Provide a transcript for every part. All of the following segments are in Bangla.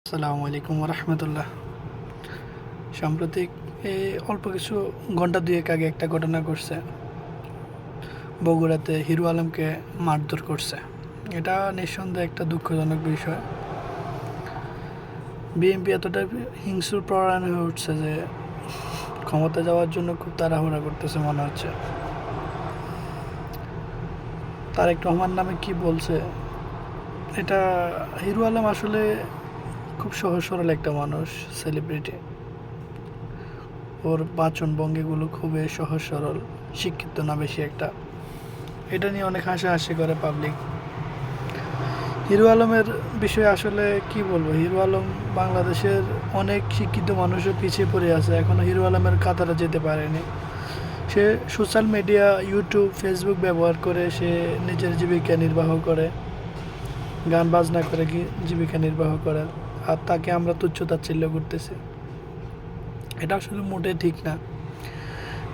আসসালামু আলাইকুম রহমতুল্লাহ। সাম্প্রতিক এই অল্প কিছু ঘন্টা দুয়েক আগে একটা ঘটনা ঘটছে। বগুড়াতে হিরো আলমকে মারধর করছে। এটা নিঃসন্দেহে একটা দুঃখজনক বিষয়। বিএনপি এতটা হিংস্র প্রণয়ন হয়ে উঠছে যে ক্ষমতা যাওয়ার জন্য খুব তাড়াহুড়া করতেছে মনে হচ্ছে। তারেক রহমান নামে কি বলছে, এটা হিরো আলম আসলে খুব সহজ সরল একটা মানুষ, সেলিব্রিটি। ওর বাচন ভঙ্গিগুলো খুবই সহজ সরল, শিক্ষিত না বেশি একটা। এটা নিয়ে অনেক হাসাহাসি করে পাবলিক। হিরো আলমের বিষয়ে আসলে কি বলবো, হিরো আলম বাংলাদেশের অনেক শিক্ষিত মানুষও পিছিয়ে পড়ে আছে, এখনও হিরো আলমের কাতারে যেতে পারেনি। সে সোশ্যাল মিডিয়া, ইউটিউব, ফেসবুক ব্যবহার করে সে নিজের জীবিকা নির্বাহ করে, গান বাজনা করে কি জীবিকা নির্বাহ করে, আর তাকে আমরা তুচ্ছ তাচ্ছিল্য করতেছি। এটা আসলে মোটেই ঠিক না।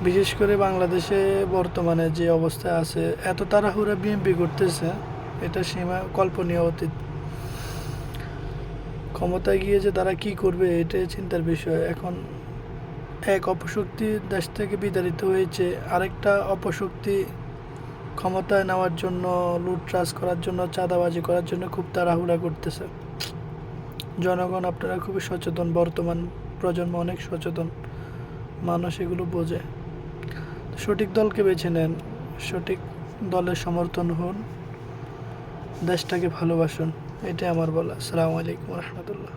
বিশেষ করে বাংলাদেশে বর্তমানে যে অবস্থা আছে, এত তাড়াহুড়া বিএনপি করতেছে, এটা সীমা কল্পনীয় অতীত। ক্ষমতায় গিয়ে যে তারা কি করবে এটাই চিন্তার বিষয়। এখন এক অপশক্তি দেশ থেকে বিতাড়িত হয়েছে, আরেকটা অপশক্তি ক্ষমতায় নেওয়ার জন্য, লুটরাজ করার জন্য, চাঁদাবাজি করার জন্য খুব তাড়াহুড়া করতেছে। জনগণ আপনারা খুবই সচেতন, বর্তমান প্রজন্ম অনেক সচেতন, মানুষ এগুলো বোঝে। সঠিক দলকে বেছে নেন, সঠিক দলের সমর্থন হন, দেশটাকে ভালোবাসুন, এটাই আমার বলা। আসসালামু আলাইকুম রহমতুল্লাহ।